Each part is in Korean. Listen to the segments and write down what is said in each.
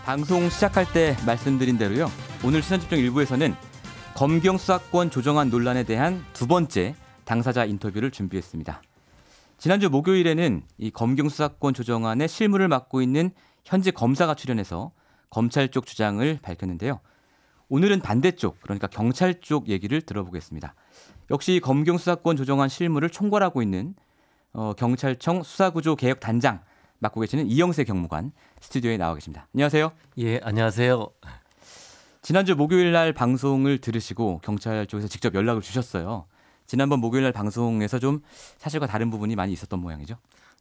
방송 시작할 때 말씀드린 대로요. 오늘 시선집중 1부에서는 검경 수사권 조정안 논란에 대한 두 번째 당사자 인터뷰를 준비했습니다. 지난주 목요일에는 이 검경 수사권 조정안의 실무를 맡고 있는 현재 검사가 출연해서 검찰 쪽 주장을 밝혔는데요. 오늘은 반대쪽, 그러니까 경찰 쪽 얘기를 들어보겠습니다. 역시 검경 수사권 조정안 실무를 총괄하고 있는 경찰청 수사구조개혁단장 맡고 계시는 이영세 경무관 스튜디오에 나와 계십니다. 안녕하세요. 예, 안녕하세요. 지난주 목요일 날 방송을 들으시고 경찰 쪽에서 직접 연락을 주셨어요. 지난번 목요일 날 방송에서 좀 사실과 다른 부분이 많이 있었던 모양이죠?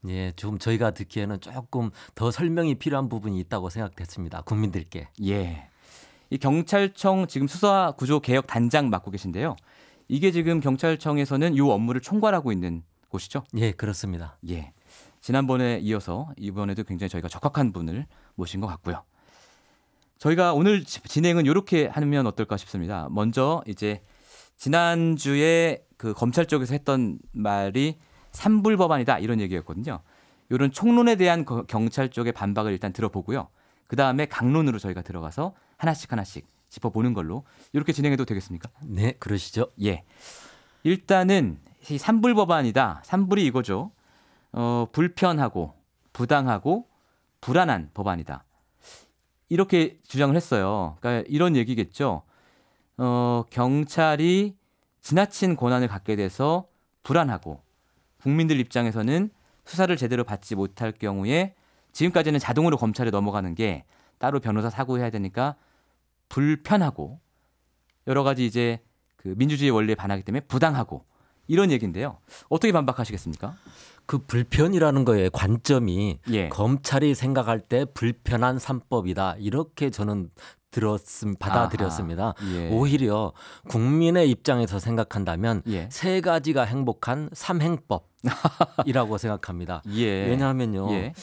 예, 좀 저희가 듣기에는 조금 더 설명이 필요한 부분이 있다고 생각됐습니다. 국민들께. 예. 이 경찰청 지금 수사구조개혁단장 맡고 계신데요. 이게 지금 경찰청에서는 이 업무를 총괄하고 있는 곳이죠? 예, 그렇습니다. 예. 지난번에 이어서 이번에도 굉장히 저희가 적합한 분을 모신 것 같고요. 저희가 오늘 진행은 이렇게 하면 어떨까 싶습니다. 먼저 이제 지난주에 그 검찰 쪽에서 했던 말이 산불 법안이다 이런 얘기였거든요. 이런 총론에 대한 경찰 쪽의 반박을 일단 들어보고요. 그다음에 강론으로 저희가 들어가서 하나씩 짚어보는 걸로 이렇게 진행해도 되겠습니까? 네, 그러시죠. 예. 일단은 이 산불 법안이다. 산불이 이거죠. 불편하고 부당하고 불안한 법안이다. 이렇게 주장을 했어요. 그러니까 이런 얘기겠죠. 경찰이 지나친 권한을 갖게 돼서 불안하고 국민들 입장에서는 수사를 제대로 받지 못할 경우에 지금까지는 자동으로 검찰에 넘어가는 게 따로 변호사 사고해야 되니까 불편하고 여러 가지 이제 그 민주주의 원리에 반하기 때문에 부당하고 이런 얘기인데요. 어떻게 반박하시겠습니까? 그 불편이라는 거에 관점이 예. 검찰이 생각할 때 불편한 산법이다. 이렇게 저는 받아들였습니다. 예. 오히려 국민의 입장에서 생각한다면 예. 세 가지가 행복한 삼행법이라고 생각합니다. 예. 왜냐하면요. 예.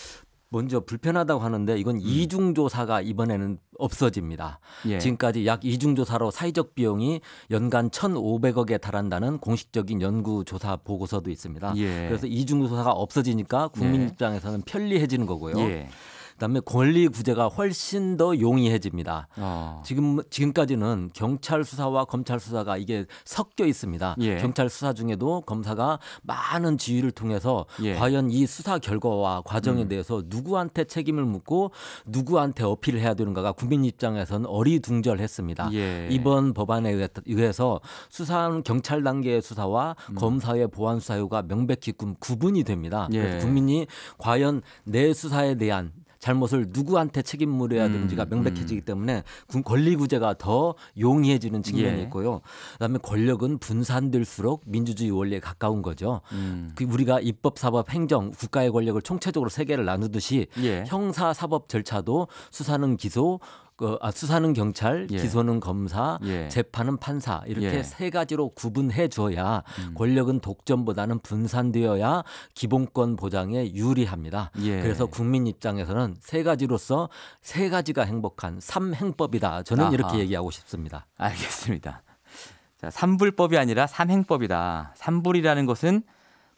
먼저 불편하다고 하는데 이건 이중조사가 이번에는 없어집니다. 예. 지금까지 약 이중조사로 사회적 비용이 연간 1,500억에 달한다는 공식적인 연구조사 보고서도 있습니다. 예. 그래서 이중조사가 없어지니까 국민 예. 입장에서는 편리해지는 거고요. 예. 그다음에 권리 구제가 훨씬 더 용이해집니다. 어. 지금까지는 경찰 수사와 검찰 수사가 이게 섞여 있습니다. 예. 경찰 수사 중에도 검사가 많은 지휘를 통해서 예. 과연 이 수사 결과와 과정에 대해서 누구한테 책임을 묻고 누구한테 어필을 해야 되는가가 국민 입장에서는 어리둥절했습니다. 예. 이번 법안에 의해서 수사는 경찰 단계의 수사와 검사의 보안 수사유가 명백히 구분이 됩니다. 예. 그래서 국민이 과연 내 수사에 대한 잘못을 누구한테 책임 물어야 되는지가 명백해지기 때문에 권리 구제가 더 용이해지는 측면이 예. 있고요. 그다음에 권력은 분산될수록 민주주의 원리에 가까운 거죠. 우리가 입법, 사법, 행정, 국가의 권력을 총체적으로 세 개를 나누듯이 예. 형사, 사법 절차도 수사는 기소, 수사는 경찰, 예. 기소는 검사, 예. 재판은 판사 이렇게 예. 세 가지로 구분해 줘야 권력은 독점보다는 분산되어야 기본권 보장에 유리합니다. 예. 그래서 국민 입장에서는 세 가지로서 세 가지가 행복한 삼행법이다. 저는 아하. 이렇게 얘기하고 싶습니다. 알겠습니다. 자, 산불법이 아니라 삼행법이다. 산불이라는 것은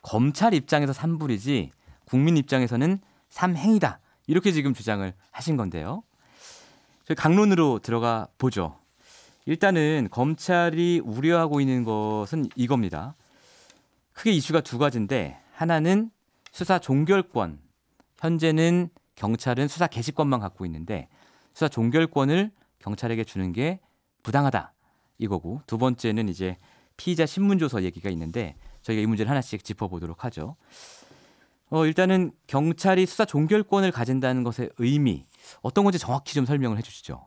검찰 입장에서 산불이지 국민 입장에서는 삼행이다. 이렇게 지금 주장을 하신 건데요. 저희 강론으로 들어가 보죠. 일단은 검찰이 우려하고 있는 것은 이겁니다. 크게 이슈가 두 가지인데 하나는 수사 종결권. 현재는 경찰은 수사 개시권만 갖고 있는데 수사 종결권을 경찰에게 주는 게 부당하다. 이거고 두 번째는 이제 피의자 신문조서 얘기가 있는데 저희가 이 문제를 하나씩 짚어보도록 하죠. 일단은 경찰이 수사 종결권을 가진다는 것의 의미 어떤 건지 정확히 좀 설명을 해 주시죠.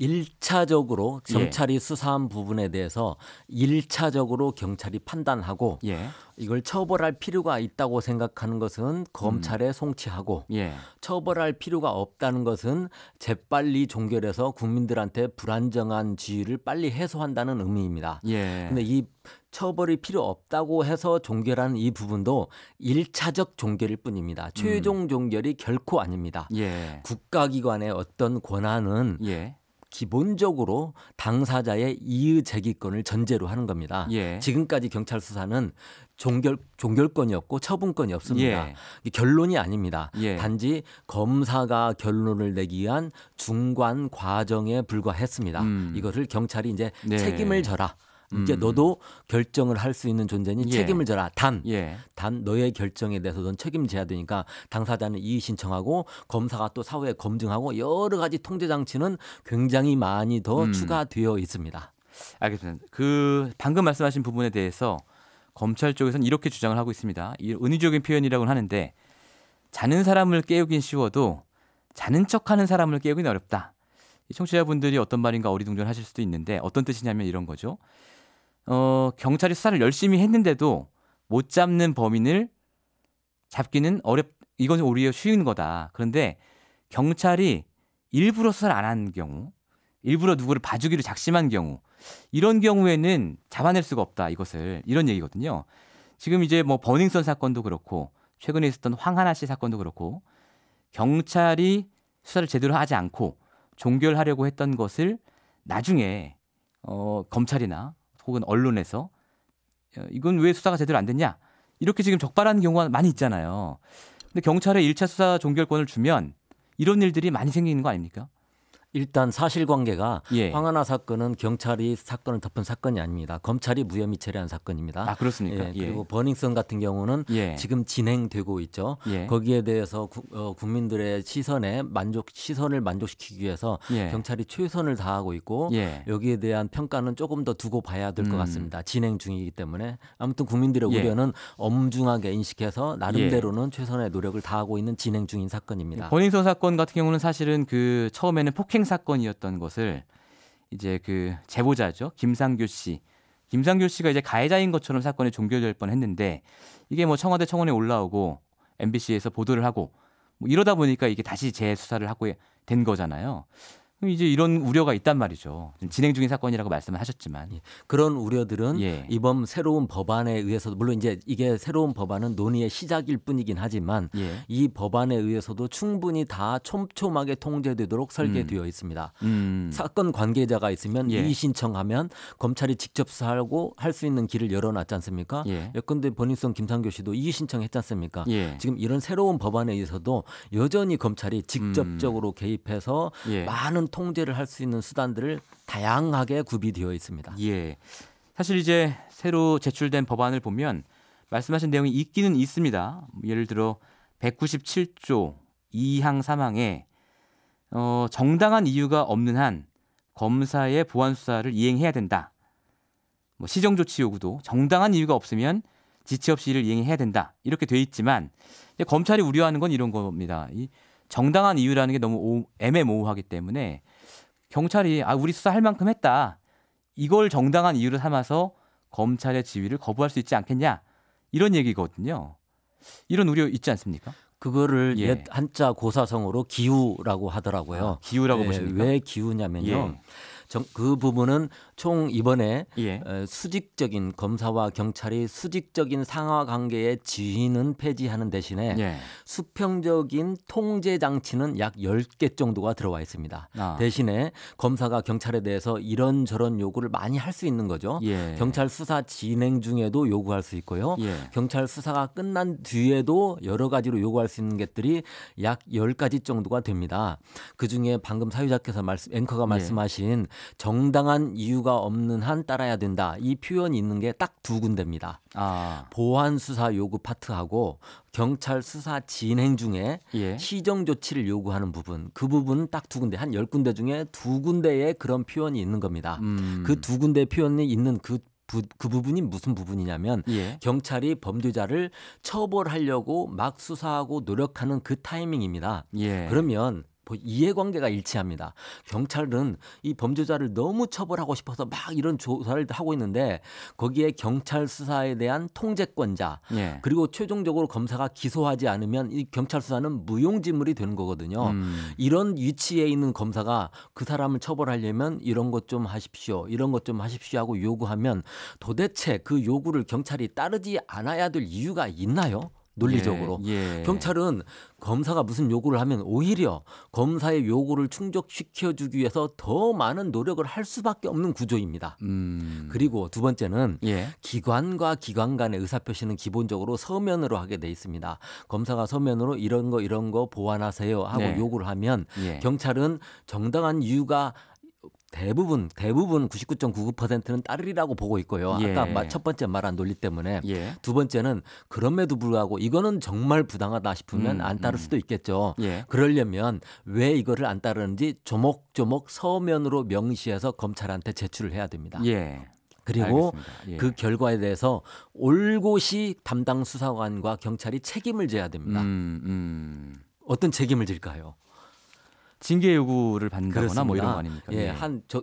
1차적으로 예. 경찰이 수사한 부분에 대해서 1차적으로 경찰이 판단하고 예. 이걸 처벌할 필요가 있다고 생각하는 것은 검찰에 송치하고 예. 처벌할 필요가 없다는 것은 재빨리 종결해서 국민들한테 불안정한 지위를 빨리 해소한다는 의미입니다. 예. 근데 이 처벌이 필요 없다고 해서 종결하는 이 부분도 1차적 종결일 뿐입니다. 최종 종결이 결코 아닙니다. 예. 국가기관의 어떤 권한은 예. 기본적으로 당사자의 이의 제기권을 전제로 하는 겁니다. 예. 지금까지 경찰 수사는 종결권이 없고 처분권이 없습니다. 예. 결론이 아닙니다. 예. 단지 검사가 결론을 내기 위한 중간 과정에 불과했습니다. 이것을 경찰이 이제 네. 책임을 져라. 이제 너도 결정을 할 수 있는 존재니 예. 책임을 져라. 단 너의 결정에 대해서 넌 책임져야 되니까 당사자는 이의 신청하고 검사가 또 사후에 검증하고 여러 가지 통제 장치는 굉장히 많이 더 추가되어 있습니다. 알겠습니다. 그 방금 말씀하신 부분에 대해서 검찰 쪽에서는 이렇게 주장을 하고 있습니다. 이 은유적인 표현이라고는 하는데 자는 사람을 깨우긴 쉬워도 자는 척하는 사람을 깨우기는 어렵다. 이 청취자분들이 어떤 말인가 어리둥절하실 수도 있는데 어떤 뜻이냐면 이런 거죠. 경찰이 수사를 열심히 했는데도 못 잡는 범인을 잡기는 이건 오히려 쉬운 거다. 그런데 경찰이 일부러 수사를 안 한 경우, 일부러 누구를 봐주기로 작심한 경우, 이런 경우에는 잡아낼 수가 없다. 이런 얘기거든요. 지금 이제 뭐 버닝썬 사건도 그렇고 최근에 있었던 황하나 씨 사건도 그렇고 경찰이 수사를 제대로 하지 않고 종결하려고 했던 것을 나중에 검찰이나 혹은 언론에서 이건 왜 수사가 제대로 안 됐냐 이렇게 지금 적발하는 경우가 많이 있잖아요. 근데 경찰에 1차 수사 종결권을 주면 이런 일들이 많이 생기는 거 아닙니까? 일단 사실관계가 예. 황하나 사건은 경찰이 사건을 덮은 사건이 아닙니다. 검찰이 무혐의 처리한 사건입니다. 아 그렇습니까? 예, 그리고 버닝썬 같은 경우는 예. 지금 진행되고 있죠. 예. 거기에 대해서 국민들의 시선을 만족시키기 위해서 예. 경찰이 최선을 다하고 있고 예. 여기에 대한 평가는 조금 더 두고 봐야 될 것 같습니다. 진행 중이기 때문에 아무튼 국민들의 우려는 엄중하게 인식해서 나름대로는 최선의 노력을 다하고 있는 진행 중인 사건입니다. 버닝썬 사건 같은 경우는 사실은 그 처음에는 폭행 사건이었던 것을 이제 그 제보자죠. 김상규 씨가 이제 가해자인 것처럼 사건이 종결될 뻔했는데 이게 뭐 청와대 청원에 올라오고 MBC에서 보도를 하고 뭐 이러다 보니까 이게 다시 재수사를 하고 된 거잖아요. 그럼 이제 이런 우려가 있단 말이죠. 지금 진행 중인 사건이라고 말씀을 하셨지만 그런 우려들은 예. 이번 새로운 법안에 의해서도 물론 이제 이게 새로운 법안은 논의의 시작일 뿐이긴 하지만 예. 이 법안에 의해서도 충분히 다 촘촘하게 통제되도록 설계되어 있습니다. 사건 관계자가 있으면 예. 이의 신청하면 검찰이 직접 수사하고 할 수 있는 길을 열어놨지 않습니까? 예. 예컨대 버닝썬 김상교 씨도 이의 신청했지 않습니까? 예. 지금 이런 새로운 법안에 의해서도 여전히 검찰이 직접적으로 개입해서 예. 많은 통제를 할 수 있는 수단들을 다양하게 구비되어 있습니다. 예. 사실 이제 새로 제출된 법안을 보면 말씀하신 내용이 있기는 있습니다. 예를 들어 197조 2항 3항에 정당한 이유가 없는 한 검사의 보안 수사를 이행해야 된다. 뭐 시정조치 요구도 정당한 이유가 없으면 지체 없이 이를 이행해야 된다. 이렇게 돼 있지만 검찰이 우려하는 건 이런 겁니다. 이 정당한 이유라는 게 너무 애매모호하기 때문에 경찰이 우리 수사할 만큼 했다. 이걸 정당한 이유로 삼아서 검찰의 지위를 거부할 수 있지 않겠냐. 이런 얘기거든요. 이런 우려 있지 않습니까? 그거를 예. 옛 한자 고사성어로 기우라고 하더라고요. 기우라고 보십니까? 왜 기우냐면요. 예. 그 부분은 총 이번에 예. 수직적인 검사와 경찰이 수직적인 상하 관계의 지위는 폐지하는 대신에 예. 수평적인 통제 장치는 약 10개 정도가 들어와 있습니다. 대신에 검사가 경찰에 대해서 이런저런 요구를 많이 할 수 있는 거죠. 예. 경찰 수사 진행 중에도 요구할 수 있고요. 예. 경찰 수사가 끝난 뒤에도 여러 가지로 요구할 수 있는 것들이 약 10가지 정도가 됩니다. 그중에 방금 사유자께서 앵커가 말씀하신 정당한 이유가 없는 한 따라야 된다. 이 표현이 있는 게 딱 두 군데입니다. 보안 수사 요구 파트하고 경찰 수사 진행 중에 예. 시정 조치를 요구하는 부분, 그 부분은 딱 두 군데, 한 10군데 중에 두 군데에 그런 표현이 있는 겁니다. 그 두 군데 표현이 있는 그 부분이 무슨 부분이냐면 예. 경찰이 범죄자를 처벌하려고 막 수사하고 노력하는 그 타이밍입니다. 예. 그러면 이해관계가 일치합니다. 경찰은 이 범죄자를 너무 처벌하고 싶어서 막 이런 조사를 하고 있는데 거기에 경찰 수사에 대한 통제권자 예. 그리고 최종적으로 검사가 기소하지 않으면 이 경찰 수사는 무용지물이 되는 거거든요. 이런 위치에 있는 검사가 그 사람을 처벌하려면 이런 것 좀 하십시오. 이런 것 좀 하십시오 하고 요구하면 도대체 그 요구를 경찰이 따르지 않아야 될 이유가 있나요? 논리적으로. 예. 경찰은 검사가 무슨 요구를 하면 오히려 검사의 요구를 충족시켜주기 위해서 더 많은 노력을 할 수밖에 없는 구조입니다. 그리고 두 번째는 예. 기관과 기관 간의 의사표시는 기본적으로 서면으로 하게 돼 있습니다. 검사가 서면으로 이런 거 보완하세요 하고 네. 요구를 하면 예. 경찰은 정당한 이유가 대부분 99.99%는 따르리라고 보고 있고요. 예. 아까 첫 번째 말한 논리 때문에 예. 두 번째는 그럼에도 불구하고 이거는 정말 부당하다 싶으면 안 따를 수도 있겠죠. 예. 그러려면 왜 이거를 안 따르는지 조목조목 서면으로 명시해서 검찰한테 제출을 해야 됩니다. 예. 그리고 알겠습니다. 예. 그 결과에 대해서 올곧이 담당 수사관과 경찰이 책임을 져야 됩니다. 어떤 책임을 질까요? 징계 요구를 받는다거나 그렇습니다. 뭐 이런 거 아닙니까? 예,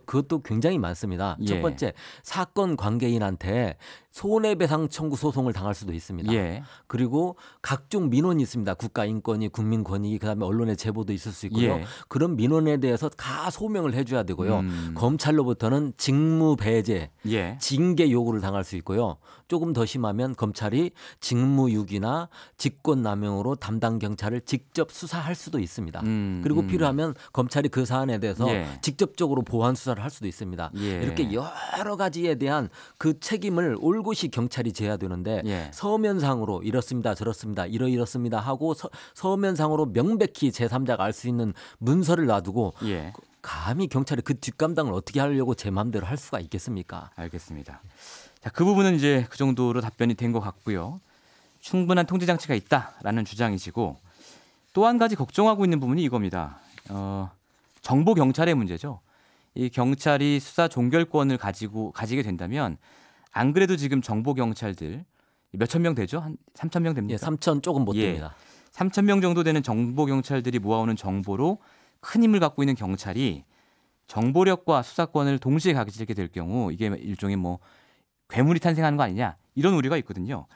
그것도 굉장히 많습니다. 예. 첫 번째, 사건 관계인한테 손해배상 청구 소송을 당할 수도 있습니다. 예. 그리고 각종 민원이 있습니다. 국가인권위, 국민권익위, 그다음에 언론의 제보도 있을 수 있고요. 예. 그런 민원에 대해서 다 소명을 해줘야 되고요. 검찰로부터는 직무배제, 예. 징계 요구를 당할 수 있고요. 조금 더 심하면 검찰이 직무유기나 직권남용으로 담당 경찰을 직접 수사할 수도 있습니다. 그리고 필요하면 검찰이 그 사안에 대해서 예. 직접적으로 보완 수사를 할 수도 있습니다. 예. 이렇게 여러 가지에 대한 그 책임을 올곧이 경찰이 져야 되는데 예. 서면상으로 이렇습니다, 저렇습니다, 이렇습니다 하고 서면상으로 명백히 제3자가 알 수 있는 문서를 놔두고 예. 감히 경찰이 그 뒷감당을 어떻게 하려고 제 마음대로 할 수가 있겠습니까? 알겠습니다. 자, 그 부분은 이제 그 정도로 답변이 된 것 같고요. 충분한 통제 장치가 있다라는 주장이시고 또 한 가지 걱정하고 있는 부분이 이겁니다. 정보 경찰의 문제죠. 이 경찰이 수사 종결권을 가지게 된다면 안 그래도 지금 정보 경찰들 몇천 명 되죠? 한 3천 명 됩니까? 예, 3천 조금 못 예. 됩니다. 3천 명 정도 되는 정보 경찰들이 모아오는 정보로 큰 힘을 갖고 있는 경찰이 정보력과 수사권을 동시에 가지게 될 경우 이게 일종의 뭐 괴물이 탄생하는 거 아니냐 이런 우려가 있거든요.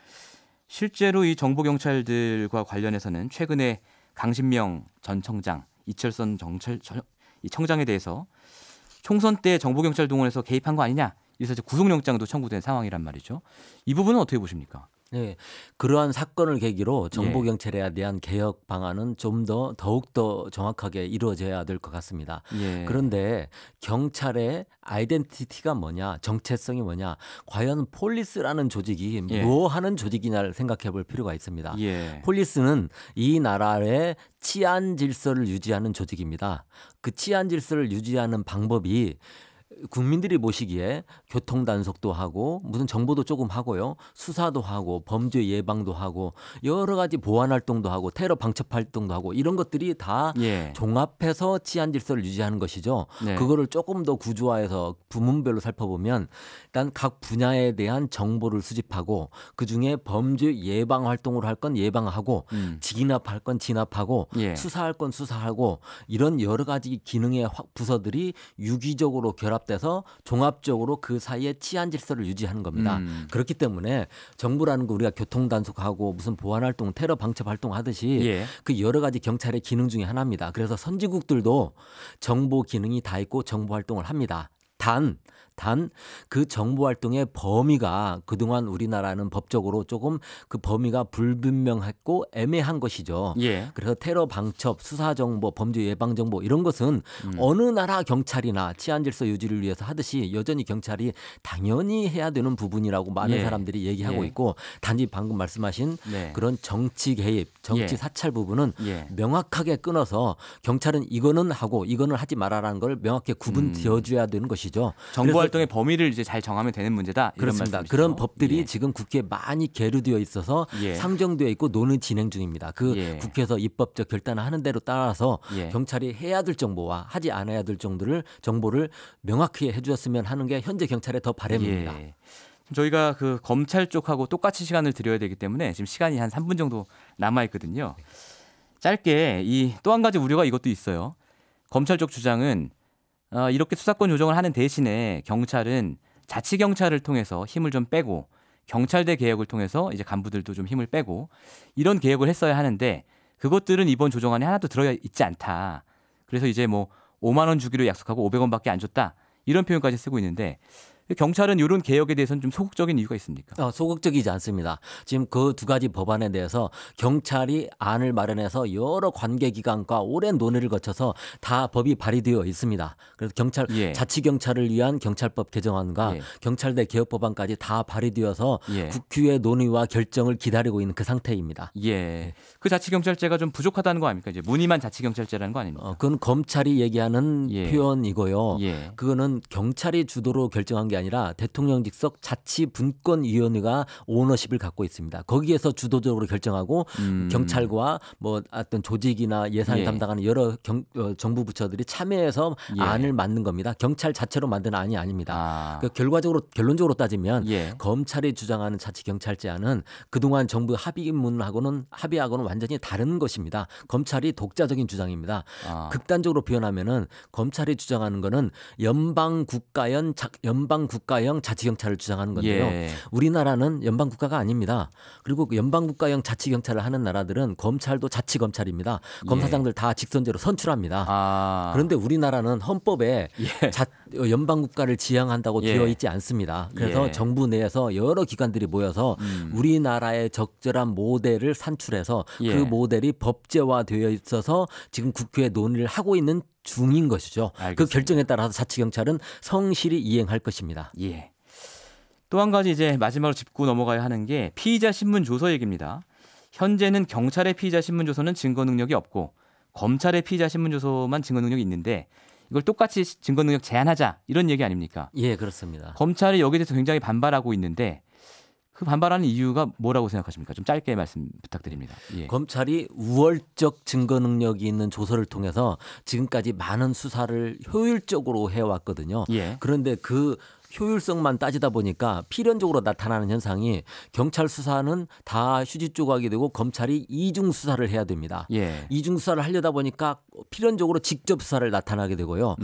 실제로 이 정보 경찰들과 관련해서는 최근에 강신명 전 청장, 이철선 이 청장에 대해서 총선 때 정보 경찰 동원해서 개입한 거 아니냐 이래서 구속영장도 청구된 상황이란 말이죠. 이 부분은 어떻게 보십니까? 네, 그러한 사건을 계기로 정보 예. 경찰에 대한 개혁 방안은 좀 더욱더 정확하게 이루어져야 될 것 같습니다. 예. 그런데 경찰의 아이덴티티가 뭐냐, 정체성이 뭐냐, 과연 폴리스라는 조직이 예. 뭐 하는 조직이냐를 생각해 볼 필요가 있습니다. 예. 폴리스는 이 나라의 치안 질서를 유지하는 조직입니다. 그 치안 질서를 유지하는 방법이 국민들이 보시기에 교통 단속도 하고 무슨 정보도 조금 하고요. 수사도 하고 범죄 예방도 하고 여러 가지 보안 활동도 하고 테러 방첩 활동도 하고 이런 것들이 다 예. 종합해서 치안 질서를 유지하는 것이죠. 네. 그거를 조금 더 구조화해서 부문별로 살펴보면 일단 각 분야에 대한 정보를 수집하고 그중에 범죄 예방 활동을 할 건 예방하고 진압할 건 진압하고 예. 수사할 건 수사하고 이런 여러 가지 기능의 부서들이 유기적으로 결합돼서 종합적으로 그 사이에 치안 질서를 유지하는 겁니다. 그렇기 때문에 정부라는 거 우리가 교통 단속하고 무슨 보안 활동, 테러 방첩 활동 하듯이 예. 그 여러 가지 경찰의 기능 중에 하나입니다. 그래서 선진국들도 정보 기능이 다 있고 정보 활동을 합니다. 단 그 정보 활동의 범위가 그동안 우리나라는 법적으로 조금 그 범위가 불분명했고 애매한 것이죠. 예. 그래서 테러 방첩, 수사 정보, 범죄 예방 정보 이런 것은 어느 나라 경찰이나 치안 질서 유지를 위해서 하듯이 여전히 경찰이 당연히 해야 되는 부분이라고 많은 예. 사람들이 얘기하고 예. 있고 단지 방금 말씀하신 네. 그런 정치 개입, 정치 예. 사찰 부분은 예. 명확하게 끊어서 경찰은 이거는 하고 이거는 하지 말아라는 걸 명확히 구분 지어줘야 되는 것이죠. 정보 활동의 범위를 이제 잘 정하면 되는 문제다. 이런 그렇습니다. 말씀이시죠? 그런 법들이 예. 지금 국회에 많이 계류되어 있어서 예. 상정되어 있고 논의 진행 중입니다. 그 예. 국회에서 입법적 결단을 하는 대로 따라서 예. 경찰이 해야 될 정보와 하지 않아야 될 정보를 명확히 해주었으면 하는 게 현재 경찰의 더 바람입니다. 예. 저희가 그 검찰 쪽하고 똑같이 시간을 드려야 되기 때문에 지금 시간이 한 3분 정도 남아 있거든요. 짧게 이 또 한 가지 우려가 이것도 있어요. 검찰 쪽 주장은 이렇게 수사권 조정을 하는 대신에 경찰은 자치경찰을 통해서 힘을 좀 빼고 경찰대 개혁을 통해서 이제 간부들도 좀 힘을 빼고 이런 개혁을 했어야 하는데 그것들은 이번 조정안에 하나도 들어있지 않다. 그래서 이제 뭐 5만 원 주기로 약속하고 500원밖에 안 줬다. 이런 표현까지 쓰고 있는데 경찰은 이런 개혁에 대해서는 좀 소극적인 이유가 있습니까? 소극적이지 않습니다. 지금 그 두 가지 법안에 대해서 경찰이 안을 마련해서 여러 관계기관과 오랜 논의를 거쳐서 다 법이 발의되어 있습니다. 그래서 경찰 예. 자치경찰을 위한 경찰법 개정안과 예. 경찰대 개혁 법안까지 다 발의되어서 예. 국회의 논의와 결정을 기다리고 있는 그 상태입니다. 예. 그 자치경찰제가 좀 부족하다는 거 아닙니까? 이제 무늬만 자치경찰제라는 거 아닙니까? 그건 검찰이 얘기하는 예. 표현이고요. 예. 그거는 경찰이 주도로 결정한 게 아니라 대통령 직속 자치분권위원회가 오너십을 갖고 있습니다. 거기에서 주도적으로 결정하고 경찰과 뭐 어떤 조직이나 예산을 예. 담당하는 여러 정부 부처들이 참여해서 예. 안을 만든 겁니다. 경찰 자체로 만든 안이 아닙니다. 아. 결론적으로 따지면 예. 검찰이 주장하는 자치경찰제안은 그동안 정부 합의하고는 완전히 다른 것입니다. 검찰이 독자적인 주장입니다. 아. 극단적으로 표현하면은 검찰이 주장하는 거는 연방 국가형 자치경찰을 주장하는 건데요. 예. 우리나라는 연방 국가가 아닙니다. 그리고 그 연방 국가형 자치경찰을 하는 나라들은 검찰도 자치검찰입니다. 검사장들 다 직선제로 선출합니다. 아. 그런데 우리나라는 헌법에 예. 연방 국가를 지향한다고 예. 되어 있지 않습니다. 그래서 예. 정부 내에서 여러 기관들이 모여서 우리나라의 적절한 모델을 산출해서 예. 그 모델이 법제화되어 있어서 지금 국회에 논의를 하고 있는 중인 것이죠. 알겠습니다. 그 결정에 따라서 자치경찰은 성실히 이행할 것입니다. 예. 또 한 가지 이제 마지막으로 짚고 넘어가야 하는 게 피의자 신문 조서 얘기입니다. 현재는 경찰의 피의자 신문 조서는 증거 능력이 없고 검찰의 피의자 신문 조서만 증거 능력이 있는데 이걸 똑같이 증거 능력 제한하자 이런 얘기 아닙니까? 예, 그렇습니다. 검찰이 여기에 대해서 굉장히 반발하고 있는데 그 반발하는 이유가 뭐라고 생각하십니까? 좀 짧게 말씀 부탁드립니다. 예. 검찰이 우월적 증거 능력이 있는 조서를 통해서 지금까지 많은 수사를 효율적으로 해왔거든요. 예. 그런데 그 효율성만 따지다 보니까 필연적으로 나타나는 현상이 경찰 수사는 다 휴지 조각이 되고 검찰이 이중 수사를 해야 됩니다. 예. 이중 수사를 하려다 보니까 필연적으로 직접 수사를 나타나게 되고요.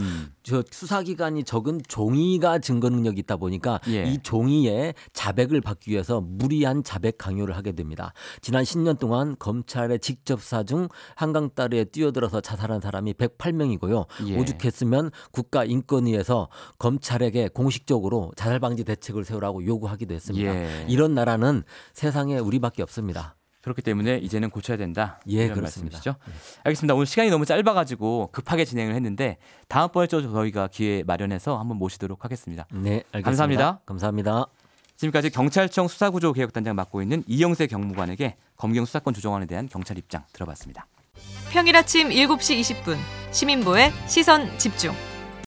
저 수사기관이 적은 종이가 증거 능력이 있다 보니까 예. 이 종이에 자백을 받기 위해서 무리한 자백 강요를 하게 됩니다. 지난 10년 동안 검찰의 직접 수사 중 한강다리에 뛰어들어서 자살한 사람이 108명이고요. 예. 오죽했으면 국가인권위에서 검찰에게 공식적으로 자살 방지 대책을 세우라고 요구하기도 했습니다. 예. 이런 나라는 세상에 우리밖에 없습니다. 그렇기 때문에 이제는 고쳐야 된다. 예, 이런 그렇습니다. 말씀이시죠? 알겠습니다. 오늘 시간이 너무 짧아가지고 급하게 진행을 했는데 다음번에 또 저희가 기회 마련해서 한번 모시도록 하겠습니다. 네, 알겠습니다. 감사합니다. 감사합니다. 지금까지 경찰청 수사구조 개혁단장 맡고 있는 이영세 경무관에게 검경 수사권 조정안에 대한 경찰 입장 들어봤습니다. 평일 아침 7시 20분 시민보의 시선 집중.